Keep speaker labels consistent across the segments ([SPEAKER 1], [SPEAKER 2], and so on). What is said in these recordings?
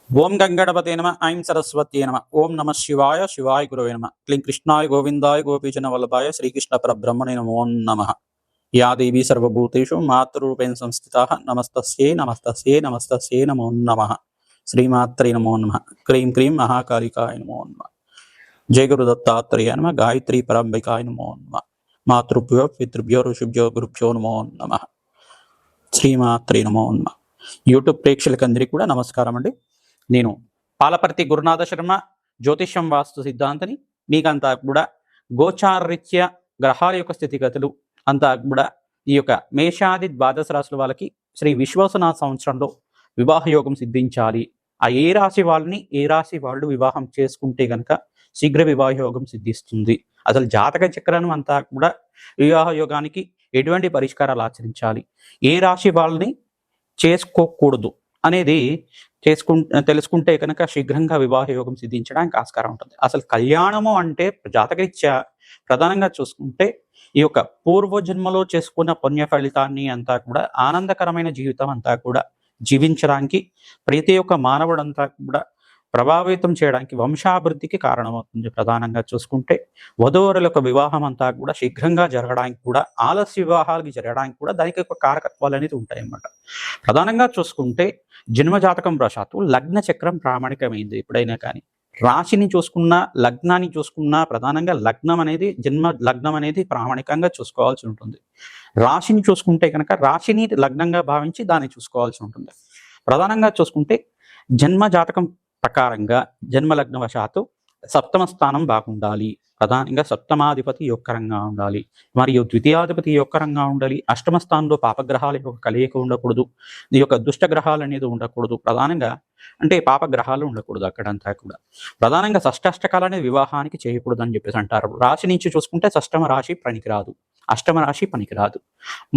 [SPEAKER 1] ఓం గంగణపతే నమ ఐం సరస్వత్యే నమ ఓం నమ శివాయ శివాయ గురవే నమ క్లీం కృష్ణాయ గోవిందాయ గోపీజన వల్లభాయ శ్రీకృష్ణ పరబ్రహ్మణే నమో నమః. యా దేవీ సర్వభూతేషు మాతృరూపేణ సంస్థితాః నమస్తస్యై నమస్తస్యై నమస్తస్యై నమో నమః. శ్రీమాత్రే నమో నమః. క్రీం క్రీం మహాకాళికాయ నమో నమః. జయ గురు దత్తాత్రేయ నమ. గాయత్రీ పరంబికాయ నమో నమః. మాతృభ్యో పితృభ్యో ఋషిభ్యో గురుభ్యో నమో నమః. శ్రీమాత్రే నమో నమః. యూట్యూబ్ ప్రేక్షకులందరికీ కూడా నమస్కారం అండి. నేను పాలపర్తి గురునాథ శర్మ జ్యోతిష్యం వాస్తు సిద్ధాంతని మీకంతా కూడా గోచారరీత్యా గ్రహాల యొక్క స్థితిగతులు అంతా కూడా ఈ యొక్క మేషాది ద్వాదశ రాశుల వాళ్ళకి శ్రీ విశ్వాసనాథ సంవత్సరంలో వివాహ యోగం సిద్ధించాలి. ఆ ఏ రాశి వాళ్ళని ఏ రాశి వాళ్ళు వివాహం చేసుకుంటే గనక శీఘ్ర వివాహ యోగం సిద్ధిస్తుంది, అసలు జాతక చక్రం అంతా కూడా వివాహ యోగానికి ఎటువంటి పరిష్కారాలు ఆచరించాలి, ఏ రాశి వాళ్ళని చేసుకోకూడదు అనేది తెలుసుకుంటే కనుక శీఘ్రంగా వివాహ యోగం సిద్ధించడానికి ఆస్కారం ఉంటుంది. అసలు కళ్యాణము అంటే జాతకరీత్యా ప్రధానంగా చూసుకుంటే ఈ యొక్క పూర్వజన్మలో చేసుకున్న పుణ్య ఫలితాన్ని అంతా కూడా ఆనందకరమైన జీవితం అంతా కూడా జీవించడానికి ప్రతి ఒక్క మానవుడంతా కూడా ప్రభావితం చేయడానికి వంశాభివృద్ధికి కారణమవుతుంది. ప్రధానంగా చూసుకుంటే వధూవరుల యొక్క వివాహం అంతా కూడా శీఘ్రంగా జరగడానికి కూడా ఆలస్య వివాహాలకి జరగడానికి కూడా దానికి ఒక కారకత్వాలు అనేది ఉంటాయి అన్నమాట. ప్రధానంగా చూసుకుంటే జన్మజాతకం వశాత్తు లగ్న చక్రం ప్రామాణికమైంది. ఎప్పుడైనా కానీ రాశిని చూసుకున్నా లగ్నాన్ని చూసుకున్నా ప్రధానంగా లగ్నం అనేది లగ్నం అనేది ప్రామాణికంగా చూసుకోవాల్సి ఉంటుంది. రాశిని చూసుకుంటే కనుక రాశిని లగ్నంగా భావించి దాన్ని చూసుకోవాల్సి ఉంటుంది. ప్రధానంగా చూసుకుంటే జన్మజాతకం ప్రకారంగా జన్మలగ్న వశాత్తు సప్తమ స్థానం బాగుండాలి. ప్రధానంగా సప్తమాధిపతి యొక్కరంగా ఉండాలి, మరియు ద్వితీయాధిపతి యొక్కరంగా ఉండాలి. అష్టమ స్థానంలో పాపగ్రహాల యొక్క కలయిక ఉండకూడదు, ఈ యొక్క దుష్టగ్రహాలు అనేది ఉండకూడదు. ప్రధానంగా అంటే పాపగ్రహాలు ఉండకూడదు అక్కడంతా కూడా. ప్రధానంగా షష్టాష్టకాలు అనేది వివాహానికి చేయకూడదు అని చెప్పేసి అంటారు. రాశి నుంచి చూసుకుంటే షష్టమ రాశి పనికిరాదు, అష్టమ రాశి పనికిరాదు.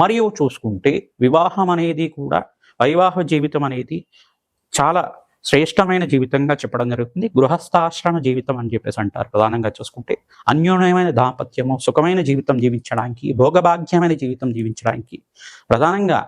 [SPEAKER 1] మరియు చూసుకుంటే వివాహం అనేది కూడా వైవాహ జీవితం అనేది చాలా శ్రేష్టమైన జీవితంగా చెప్పడం జరుగుతుంది. గృహస్థాశ్రమ జీవితం అని చెప్పేసి అంటారు. ప్రధానంగా చూసుకుంటే అన్యోన్యమైన దాంపత్యము సుఖమైన జీవితం జీవించడానికి, భోగభాగ్యమైన జీవితం జీవించడానికి ప్రధానంగా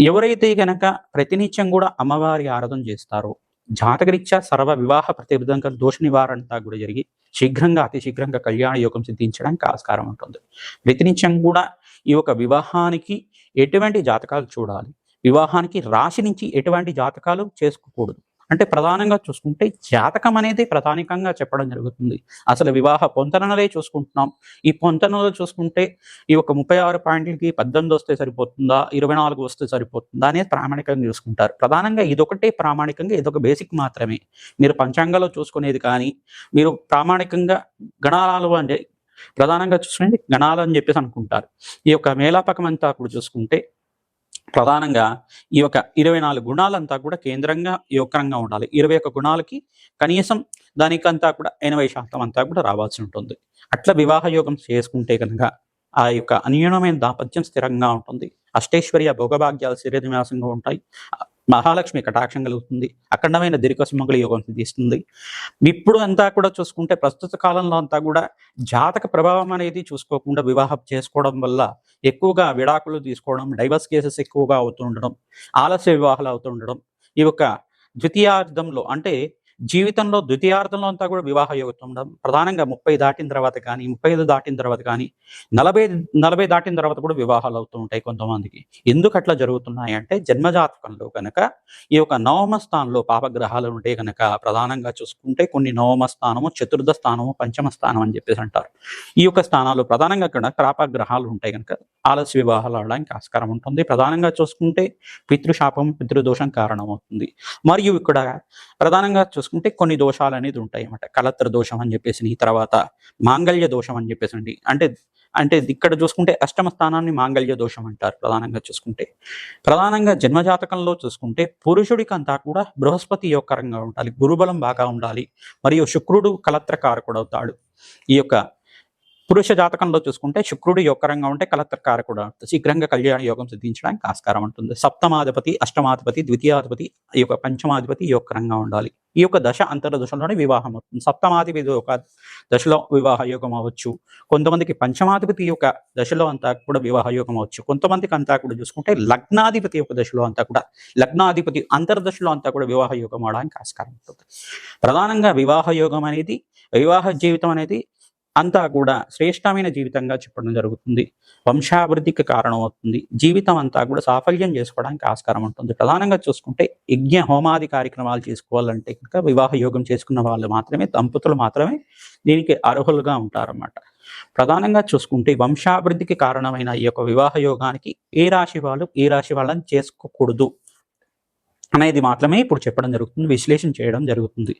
[SPEAKER 1] ఎవరైతే గనక ప్రతినిత్యం కూడా అమ్మవారి ఆరాధన చేస్తారో జాతకరీత్యా సర్వ వివాహ ప్రతిబద్ధంగా దోష నివారణంతా కూడా జరిగి శీఘ్రంగా అతి శీఘ్రంగా కళ్యాణ యోగం సిద్ధించడానికి ఆస్కారం ఉంటుంది. ప్రతినిత్యం కూడా ఈ యొక్క వివాహానికి ఎటువంటి జాతకాలు చూడాలి, వివాహానికి రాశి నుంచి ఎటువంటి జాతకాలు చేసుకోకూడదు అంటే ప్రధానంగా చూసుకుంటే జాతకం అనేది ప్రధానికంగా చెప్పడం జరుగుతుంది. అసలు వివాహ పొంతనలే చూసుకుంటున్నాం. ఈ పొంతనలో చూసుకుంటే ఈ యొక్క 36 పాయింట్లకి 18 వస్తే సరిపోతుందా, 24 వస్తే సరిపోతుందా అనేది ప్రామాణికంగా చూసుకుంటారు. ప్రధానంగా ఇదొకటే ప్రామాణికంగా, ఇదొక బేసిక్ మాత్రమే. మీరు పంచాంగంలో చూసుకునేది కానీ మీరు ప్రామాణికంగా గణాలు అంటే ప్రధానంగా చూసుకునేది గణాలు అని చెప్పేసి అనుకుంటారు. ఈ యొక్క మేలాపకం అంతా కూడా చూసుకుంటే ప్రధానంగా ఈ యొక్క 24 గుణాలంతా కూడా కేంద్రంగా యోగకరంగా ఉండాలి. 21 గుణాలకి కనీసం దానికంతా కూడా 80% అంతా కూడా రావాల్సి ఉంటుంది. అట్లా వివాహ యోగం చేసుకుంటే కనుక ఆ యొక్క అన్యోన్యమైన దాంపత్యం స్థిరంగా ఉంటుంది. అష్టైశ్వర్య భోగభాగ్యాలు స్థిరనివాసంగా ఉంటాయి. మహాలక్ష్మి కటాక్షం కలుగుతుంది. అఖండమైన దీర్ఘ సుమంగళ యోగం సిద్ధిస్తుంది. ఇప్పుడు అంతా కూడా చూసుకుంటే ప్రస్తుత కాలంలో అంతా కూడా జాతక ప్రభావం అనేది చూసుకోకుండా వివాహం చేసుకోవడం వల్ల ఎక్కువగా విడాకులు తీసుకోవడం, డైవర్స్ కేసెస్ ఎక్కువగా అవుతుండడం, ఆలస్య వివాహాలు అవుతుండడం, ఈ యొక్క ద్వితీయార్థంలో అంటే జీవితంలో ద్వితీయార్థంలో అంతా కూడా వివాహ యోగం ఉండడం. ప్రధానంగా 30 దాటిన తర్వాత కానీ 35 దాటిన తర్వాత కానీ 40 దాటిన తర్వాత కూడా వివాహాలు అవుతూ ఉంటాయి కొంతమందికి. ఎందుకు అట్లా జరుగుతున్నాయి అంటే జన్మజాతకంలో కనుక ఈ యొక్క నవమ స్థానంలో పాపగ్రహాలు ఉంటే కనుక ప్రధానంగా చూసుకుంటే కొన్ని నవమ స్థానము, చతుర్థ స్థానము, పంచమ స్థానం అని చెప్పేసి అంటారు. ఈ యొక్క స్థానాలు ప్రధానంగా కూడా పాపగ్రహాలు ఉంటాయి కనుక ఆలస్య వివాహాలు అవడానికి ఆస్కారం ఉంటుంది. ప్రధానంగా చూసుకుంటే పితృశాపం, పితృదోషం కారణమవుతుంది. మరియు ఇక్కడ ప్రధానంగా చూసుకుంటే కొన్ని దోషాలు అనేది ఉంటాయి అన్నమాట. కలత్ర దోషం అని చెప్పేసి, తర్వాత మాంగళ్య దోషం అని చెప్పేసి అంటే ఇక్కడ చూసుకుంటే అష్టమ స్థానాన్ని మాంగళ్య దోషం అంటారు. ప్రధానంగా చూసుకుంటే ప్రధానంగా జన్మజాతకంలో చూసుకుంటే పురుషుడికి అంతా కూడా బృహస్పతి యోగకరంగా ఉండాలి, గురుబలం బాగా ఉండాలి, మరియు శుక్రుడు కలత్ర కారకుడు అవుతాడు. ఈ యొక్క పురుష జాతకంలో చూసుకుంటే శుక్రుడు యొక్కరంగా ఉంటే కలత్రకారకుడు అవుతుంది. శీఘ్రంగా కళ్యాణ యోగం సిద్ధించడానికి ఆస్కారం ఉంటుంది. సప్తమాధిపతి, అష్టమాధిపతి, ద్వితీయాధిపతి, ఈ యొక్క పంచమాధిపతి యొక్కరంగా ఉండాలి. ఈ యొక్క దశ అంతర్దశలోనే వివాహం అవుతుంది. సప్తమాధిపతి ఒక దశలో వివాహ యోగం అవ్వచ్చు. కొంతమందికి పంచమాధిపతి యొక్క దశలో అంతా కూడా వివాహ యోగం అవ్వచ్చు. కొంతమందికి అంతా కూడా చూసుకుంటే లగ్నాధిపతి యొక్క దశలో అంతా కూడా, లగ్నాధిపతి అంతర్దశలో అంతా కూడా వివాహ యోగం అవడానికి ఆస్కారం ఉంటుంది. ప్రధానంగా వివాహ యోగం అనేది, వివాహ జీవితం అనేది అంతా కూడా శ్రేష్టమైన జీవితంగా చెప్పడం జరుగుతుంది. వంశాభివృద్ధికి కారణం అవుతుంది. జీవితం అంతా కూడా సాఫల్యం చేసుకోవడానికి ఆస్కారం ఉంటుంది. ప్రధానంగా చూసుకుంటే యజ్ఞ హోమాది కార్యక్రమాలు చేసుకోవాలంటే కనుక వివాహ యోగం చేసుకున్న వాళ్ళు మాత్రమే, దంపతులు మాత్రమే దీనికి అర్హులుగా ఉంటారన్నమాట. ప్రధానంగా చూసుకుంటే వంశాభివృద్ధికి కారణమైన ఈ యొక్క వివాహ యోగానికి ఏ రాశి వాళ్ళు ఏ రాశి వాళ్ళని చేసుకోకూడదు అనేది మాత్రమే ఇప్పుడు చెప్పడం జరుగుతుంది, విశ్లేషణ చేయడం జరుగుతుంది.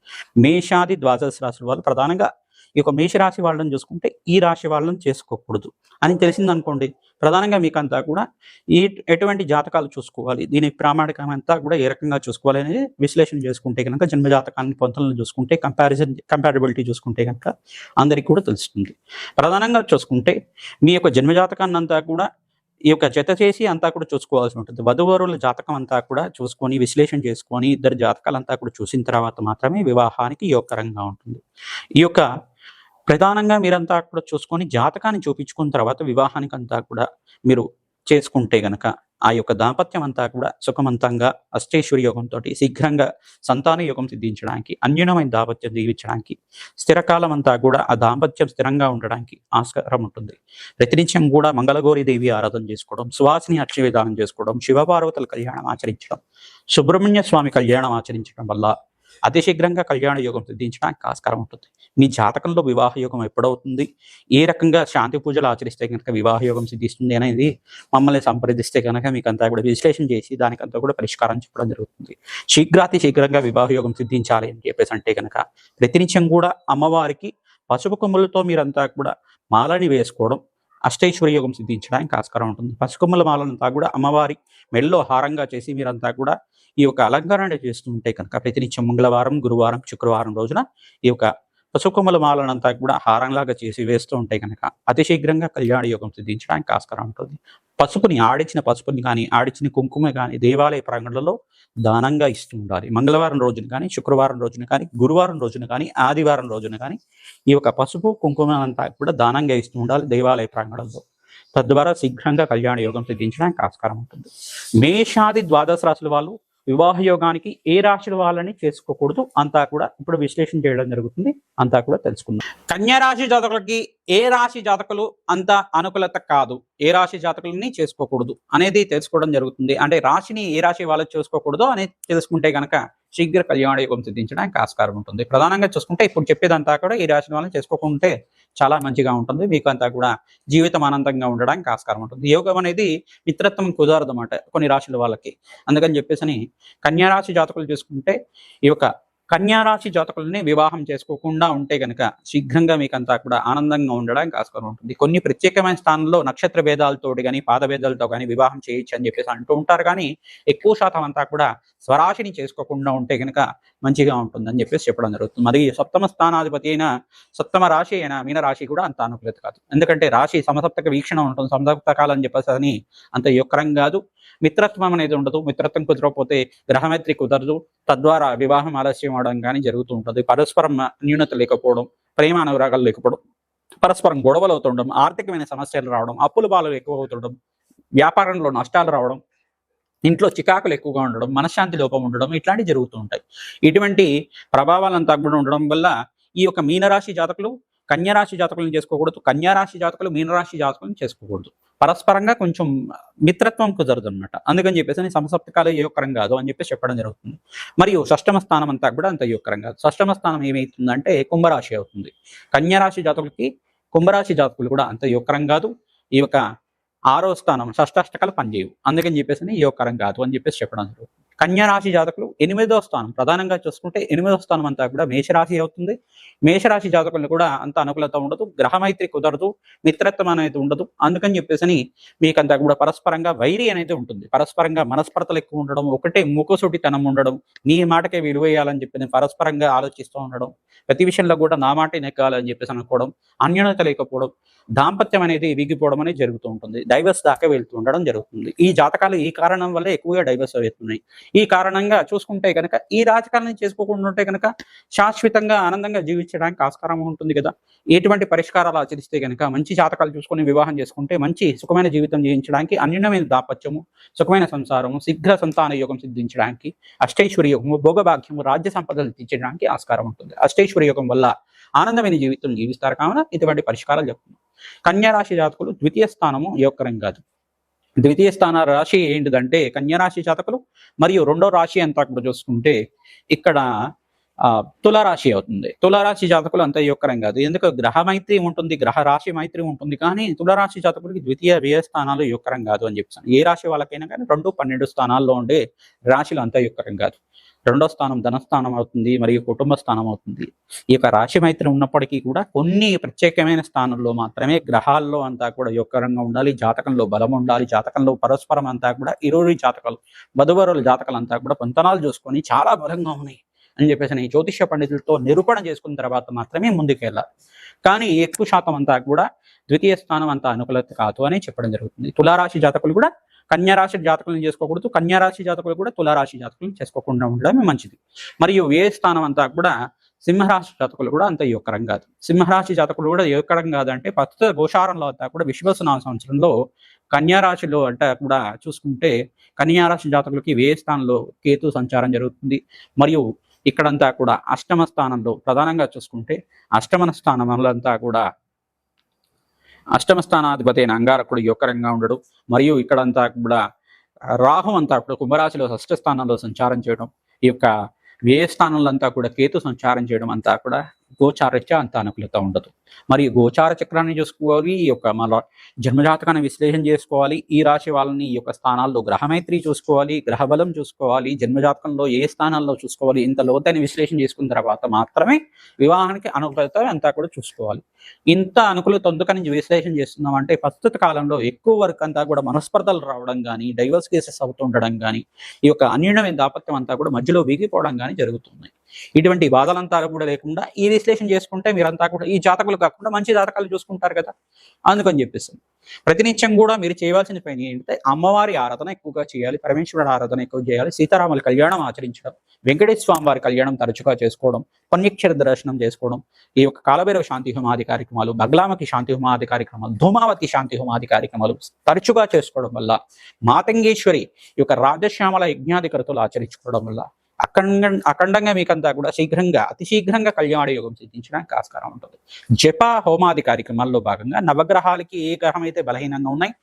[SPEAKER 1] మేషాది ద్వాదశ రాశుల వాళ్ళు ప్రధానంగా ఈ యొక్క మేషరాశి వాళ్ళని చూసుకుంటే ఈ రాశి వాళ్ళని చేసుకోకూడదు అని తెలిసిందనుకోండి. ప్రధానంగా మీకు అంతా కూడా ఎటువంటి జాతకాలు చూసుకోవాలి, దీని ప్రామాణికం అంతా కూడా ఏ రకంగా చూసుకోవాలి అనేది విశ్లేషణ చేసుకుంటే కనుక, జన్మ జాతకాన్ని పొంతలను చూసుకుంటే, కంపారిబిలిటీ చూసుకుంటే కనుక అందరికీ కూడా తెలుస్తుంది. ప్రధానంగా చూసుకుంటే మీ యొక్క జన్మ జాతకాన్ని అంతా కూడా ఈ యొక్క జత చేసి అంతా కూడా చూసుకోవాల్సి ఉంటుంది. వధువరుల జాతకం అంతా కూడా చూసుకొని విశ్లేషణ చేసుకొని ఇద్దరు జాతకాలంతా కూడా చూసిన తర్వాత మాత్రమే వివాహానికి యోగకరంగా ఉంటుంది. ఈ యొక్క ప్రధానంగా మీరంతా కూడా చూసుకొని జాతకాన్ని చూపించుకున్న తర్వాత వివాహానికి అంతా కూడా మీరు చేసుకుంటే గనక ఆ యొక్క దాంపత్యం అంతా కూడా సుఖవంతంగా అష్టైశ్వర్య యోగంతో శీఘ్రంగా సంతాన యోగం సిద్ధించడానికి, అన్యూనమైన దాంపత్యం జీవించడానికి, స్థిరకాలం అంతా కూడా ఆ దాంపత్యం స్థిరంగా ఉండడానికి ఆస్కారం ఉంటుంది. ప్రతినిత్యం కూడా మంగళగౌరి దేవి ఆరాధన చేసుకోవడం, సువాసిని అక్షయ విధానం చేసుకోవడం, శివపార్వతుల కళ్యాణం ఆచరించడం, సుబ్రహ్మణ్య స్వామి కళ్యాణం ఆచరించడం వల్ల అతి శీఘ్రంగా కళ్యాణ యోగం సిద్ధించడానికి ఆస్కారం ఉంటుంది. మీ జాతకంలో వివాహ యోగం ఎప్పుడవుతుంది, ఏ రకంగా శాంతి పూజలు ఆచరిస్తే కనుక వివాహ యోగం సిద్ధిస్తుంది అనేది మమ్మల్ని సంప్రదిస్తే కనుక మీకు అంతా కూడా విశ్లేషణ చేసి దానికంతా కూడా పరిష్కారం చెప్పడం జరుగుతుంది. శీఘ్రంగా వివాహ యోగం సిద్ధించాలి అని చెప్పేసి అంటే కనుక ప్రతినిత్యం కూడా అమ్మవారికి పసుపు కొమ్ములతో మీరంతా కూడా మాలని వేసుకోవడం అష్టైశ్వర్య యోగం సిద్ధించడానికి ఆస్కారం ఉంటుంది. పసుకొమ్మల మాలంతా కూడా అమ్మవారి మెడలో హారంగా చేసి మీరంతా కూడా ఈ యొక్క అలంకరణ చేస్తూ ఉంటే కనుక ప్రతినిత్యం మంగళవారం, గురువారం, శుక్రవారం రోజున ఈ యొక్క పసుకొమ్మల మాలనంతా కూడా హారంలాగా చేసి వేస్తూ ఉంటే కనుక అతి శీఘ్రంగా కళ్యాణ యోగం సిద్ధించడానికి ఆస్కారం ఉంటుంది. ఆడిచిన పసుపుని కానీ, ఆడిచిన కుంకుమ కానీ దేవాలయ ప్రాంగణంలో దానంగా ఇస్తూ ఉండాలి. మంగళవారం రోజున కానీ, శుక్రవారం రోజున కానీ, గురువారం రోజున కానీ, ఆదివారం రోజున కానీ ఈ యొక్క పసుపు కుంకుమ అంతా కూడా దానంగా ఇస్తూ ఉండాలి దేవాలయ ప్రాంగణంలో. తద్వారా శీఘ్రంగా కళ్యాణ యోగం సిద్ధించడానికి ఆస్కారం ఉంటుంది. మేషాది ద్వాదశ రాశుల వాళ్ళు వివాహ యోగానికి ఏ రాశుల వాళ్ళని చేసుకోకూడదు అంతా కూడా ఇప్పుడు విశ్లేషణ చేయడం జరుగుతుంది, అంతా కూడా తెలుసుకుందాం. కన్యా రాశి జాతకులకి ఏ రాశి జాతకులు అంత అనుకూలత కాదు, ఏ రాశి జాతకులని చేసుకోకూడదు అనేది తెలుసుకోవడం జరుగుతుంది. అంటే రాశిని ఏ రాశి వాళ్ళకి చేసుకోకూడదు అనేది తెలుసుకుంటే కనుక శీఘ్ర కళ్యాణ యోగం సిద్ధించడానికి ఆస్కారం ఉంటుంది. ప్రధానంగా చూసుకుంటే ఇప్పుడు చెప్పేదంతా కూడా ఈ రాశి వాళ్ళని చేసుకోకుంటే చాలా మంచిగా ఉంటుంది. మీకు అంతా కూడా జీవితం ఆనందంగా ఉండడానికి ఆస్కారం ఉంటుంది. యోగం అనేది మిత్రత్వం కుదరదు అన్నమాట కొన్ని రాశుల వాళ్ళకి. అందుకని చెప్పేసి కన్యా రాశి జాతకులు చేసుకుంటే ఈ యొక్క కన్యా రాశి జాతకులని వివాహం చేసుకోకుండా ఉంటే గనక శీఘ్రంగా మీకంతా కూడా ఆనందంగా ఉండడానికి ఆస్కారం ఉంటుంది. కొన్ని ప్రత్యేకమైన స్థానంలో నక్షత్ర భేదాలతో కానీ పాద భేదాలతో కానీ వివాహం చేయొచ్చు అని చెప్పేసి అంటూ ఉంటారు. కానీ ఎక్కువ శాతం అంతా కూడా స్వరాశిని చేసుకోకుండా ఉంటే గనక మంచిగా ఉంటుందని చెప్పేసి చెప్పడం జరుగుతుంది. మరి సప్తమ స్థానాధిపతి అయిన సప్తమ రాశి అయిన మీనరాశి కూడా అంత అనుకూలత కాదు. ఎందుకంటే రాశి సమసప్తక వీక్షణ ఉంటుంది, సమసప్తకాలు అని చెప్పేసి అని అంత యొక్కరం కాదు. మిత్రత్వం అనేది ఉండదు. మిత్రత్వం కుదరకపోతే గ్రహమైత్రి కుదరదు. తద్వారా వివాహం ఆలస్యం అవడం కానీ జరుగుతూ ఉంటుంది. పరస్పరం న్యూనత లేకపోవడం, ప్రేమ అనురాగాలు లేకపోవడం, పరస్పరం గొడవలు అవుతుండడం, ఆర్థికమైన సమస్యలు రావడం, అప్పుల బాధలు ఎక్కువ అవుతుండడం, వ్యాపారంలో నష్టాలు రావడం, ఇంట్లో చికాకులు ఎక్కువగా ఉండడం, మనశ్శాంతి లోపం ఉండడం ఇట్లాంటివి జరుగుతూ ఉంటాయి. ఇటువంటి ప్రభావాలంతా కూడా ఉండడం వల్ల ఈ యొక్క మీనరాశి జాతకులు కన్యారాశి జాతకులను చేసుకోకూడదు, కన్యారాశి జాతకులు మీనరాశి జాతకులను చేసుకోకూడదు. పరస్పరంగా కొంచెం మిత్రత్వం కుదరదు అనమాట. అందుకని చెప్పేసి సమసప్తకాలు యోగకరం కాదు అని చెప్పేసి చెప్పడం జరుగుతుంది. మరియు షష్టమ స్థానం అంతా కూడా అంత యోగకరం కాదు. షష్టమ స్థానం ఏమవుతుందంటే కుంభరాశి అవుతుంది. కన్యారాశి జాతకులకి కుంభరాశి జాతకులు కూడా అంత యోగకరం కాదు. ఈ యొక్క 6వ స్థానం షష్టాష్టకాలు పనిచేయవు. అందుకని చెప్పేసి యోగకరం కాదు అని చెప్పేసి చెప్పడం జరుగుతుంది. కన్యా రాశి జాతకులు 8వ స్థానం ప్రధానంగా చూసుకుంటే 8వ స్థానం అంతా కూడా మేషరాశి అవుతుంది. మేషరాశి జాతకులు కూడా అంత అనుకూలత ఉండదు, గ్రహమైత్రి కుదరదు, మిత్రత్వం అనేది ఉండదు. అందుకని చెప్పేసి మీకంతా కూడా పరస్పరంగా వైరి అనేది ఉంటుంది. పరస్పరంగా మనస్పర్ధలు ఎక్కువ ఉండడం, ఒకటే మూకసూటితనం ఉండడం, నీ మాటకే విలువేయాలని చెప్పి పరస్పరంగా ఆలోచిస్తూ ఉండడం, ప్రతి విషయంలో కూడా నా మాట నెగ్గాలని చెప్పేసి అనుకోవడం, అన్యోన్యత లేకపోవడం, దాంపత్యం అనేది విగిపోవడం అనేది జరుగుతూ ఉంటుంది. డైవర్స్ దాకా వెళ్తూ ఉండడం జరుగుతుంది. ఈ జాతకాలు ఈ కారణం వల్ల ఎక్కువగా డైవర్స్ అవుతున్నాయి. ఈ కారణంగా చూసుకుంటే కనుక ఈ రాజకాలను చేసుకోకుండా ఉంటే కనుక శాశ్వతంగా ఆనందంగా జీవించడానికి ఆస్కారం ఉంటుంది కదా. ఎటువంటి పరిష్కారాలు ఆచరిస్తే కనుక మంచి జాతకాలు చూసుకొని వివాహం చేసుకుంటే మంచి సుఖమైన జీవితం జీవించడానికి, అన్యోన్యమైన దాంపత్యము, సుఖమైన సంసారము, శీఘ్ర సంతాన యోగం సిద్ధించడానికి, అష్టైశ్వర్య యోగము, భోగభాగ్యము, రాజ్య సంపదలు తెచ్చడానికి ఆస్కారం ఉంటుంది. అష్టైశ్వర్య యోగం వల్ల ఆనందమైన జీవితం జీవిస్తారు కావున ఇటువంటి పరిష్కారాలు చెప్తున్నాం. కన్యా రాశి జాతకులు 2వ స్థానము యోగకరం కాదు. 2వ స్థాన రాశి ఏంటిదంటే కన్యా రాశి జాతకులు, మరియు 2వ రాశి అంతా కూడా చూసుకుంటే ఇక్కడ తులారాశి అవుతుంది. తులారాశి జాతకులు అంత యోగకరం కాదు. ఎందుకు గ్రహ మైత్రి ఉంటుంది, గ్రహ రాశి మైత్రి ఉంటుంది, కానీ తులారాశి జాతకులకి 2వ, 2వ స్థానాలు యోగకరం కాదు అని చెప్తాను. ఏ రాశి వాళ్ళకైనా కానీ 2, 12 స్థానాల్లో ఉండే రాశులు అంతా యోగకరం కాదు. 2వ స్థానం ధనస్థానం అవుతుంది, మరియు కుటుంబ స్థానం అవుతుంది. ఈ యొక్క రాశి మైత్రి ఉన్నప్పటికీ కూడా కొన్ని ప్రత్యేకమైన స్థానంలో మాత్రమే గ్రహాల్లో అంతా కూడా యోగకరంగా ఉండాలి, జాతకంలో బలం ఉండాలి, జాతకంలో పరస్పరం అంతా కూడా ఇరువురి జాతకాలు, వధువరుల జాతకాలు అంతా కూడా పొంతనాలు చూసుకొని చాలా బలంగా ఉన్నాయి అని చెప్పేసి జ్యోతిష్య పండితులతో నిరూపణ చేసుకున్న తర్వాత మాత్రమే ముందుకెళ్ళాలి. కానీ ఎక్కువ శాతం అంతా కూడా 2వ స్థానం అంతా అనుకూలత కాదు అని చెప్పడం జరుగుతుంది. తులారాశి జాతకులు కూడా కన్యా రాశి జాతకులను చేసుకోకూడదు, కన్యా రాశి జాతకులు కూడా తులారాశి జాతకులను చేసుకోకుండా ఉండడమే మంచిది. మరియు ఏ స్థానం అంతా కూడా సింహరాశి జాతకులు కూడా అంత యోగకరం కాదు. సింహరాశి జాతకులు కూడా యోగకరం కాదంటే ప్రస్తుత గోచారంలో అంతా కూడా విశ్వవసునామ సంవత్సరంలో కన్యా రాశిలో అంటే కూడా చూసుకుంటే కన్యా రాశి జాతకులకి ఏ స్థానంలో కేతు సంచారం జరుగుతుంది. మరియు ఇక్కడంతా కూడా అష్టమ స్థానంలో ప్రధానంగా చూసుకుంటే అష్టమ స్థానంలో అంతా కూడా అష్టమ స్థానాధిపతి అయిన అంగారకుడు యోగకరంగా ఉండడు. మరియు ఇక్కడంతా కూడా రాహు అంతా కూడా కుంభరాశిలో 6వ స్థానంలో సంచారం చేయడం, ఈ యొక్క వ్యయ స్థానంలో అంతా కూడా కేతు సంచారం చేయడం అంతా కూడా గోచారరీత్యా అంత అనుకూలత ఉండదు. మరియు గోచార చక్రాన్ని చూసుకోవాలి, ఈ యొక్క మన జన్మజాతకాన్ని విశ్లేషణ చేసుకోవాలి, ఈ రాశి వాళ్ళని ఈ యొక్క స్థానాల్లో గ్రహమైత్రి చూసుకోవాలి, గ్రహబలం చూసుకోవాలి, జన్మజాతకంలో ఏ స్థానాల్లో చూసుకోవాలి, ఇంత లోతైన విశ్లేషణ చేసుకున్న తర్వాత మాత్రమే వివాహానికి అనుకూలత అంతా కూడా చూసుకోవాలి. ఇంత అనుకూలత ఎందుకని విశ్లేషణ చేస్తున్నాం అంటే ప్రస్తుత కాలంలో ఎక్కువ వరకు అంతా కూడా మనస్పర్ధలు రావడం కానీ, డైవర్స్ కేసెస్ అవుతుండడం కానీ, ఈ యొక్క అన్యోన్యమైన దాంపత్యం అంతా కూడా మధ్యలో వీగిపోవడం కానీ జరుగుతున్నాయి. ఇటువంటి బాధలంతా కూడా లేకుండా ఈ విశ్లేషణ చేసుకుంటే మీరంతా కూడా ఈ జాతకులు కాకుండా మంచి జాతకాలు చూసుకుంటారు కదా. అందుకని చెప్పేసి ప్రతినిత్యం కూడా మీరు చేయవలసిన పని ఏంటంటే అమ్మవారి ఆరాధన ఎక్కువగా చేయాలి, పరమేశ్వరుడు ఆరాధన ఎక్కువ చేయాలి, సీతారాముల కళ్యాణం ఆచరించడం, వెంకటేశ్వర స్వామి వారి కళ్యాణం తరచుగా చేసుకోవడం, పుణ్యక్షర దర్శనం చేసుకోవడం, ఈ యొక్క కాలభైరవ శాంతి హోమాది కార్యక్రమాలు, బగ్లామకి శాంతి హోమాది కార్యక్రమాలు, ధూమావతి శాంతి హోమాది కార్యక్రమాలు తరచుగా చేసుకోవడం వల్ల, మాతంగేశ్వరి ఈ యొక్క రాజశ్యామల యజ్ఞాది కృతులు ఆచరించుకోవడం వల్ల అఖండంగా మీకంతా కూడా అతి శీఘ్రంగా కళ్యాణ యోగం సిద్ధించడానికి ఆస్కారం ఉంటుంది. జప హోమాది కార్యక్రమాల్లో భాగంగా నవగ్రహాలకి ఏ గ్రహం అయితే బలహీనంగా ఉన్నాయి,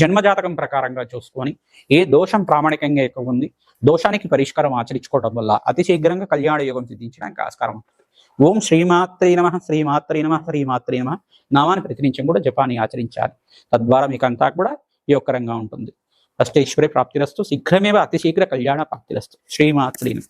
[SPEAKER 1] జన్మజాతకం ప్రకారంగా చూసుకొని ఏ దోషం ప్రామాణికంగా ఎక్కువ ఉంది, దోషానికి పరిష్కారం ఆచరించుకోవడం వల్ల అతి శీఘ్రంగా కళ్యాణ యోగం సిద్ధించడానికి ఆస్కారం ఉంటుంది. ఓం శ్రీమాత్రే నమః, శ్రీమాత్రే నమః, శ్రీమాత్రే నమః నామాన్ని ప్రతినిత్యం కూడా జపాన్ని ఆచరించాలి. తద్వారా మీకంతా కూడా యోగకరంగా ఉంటుంది. అష్టైశ్వర్య ప్రాప్తిరస్తు, శీఘ్రమేవ అతి శీఘ్ర కళ్యాణ ప్రాప్తిరస్తు. శ్రీమాత్రే నమః.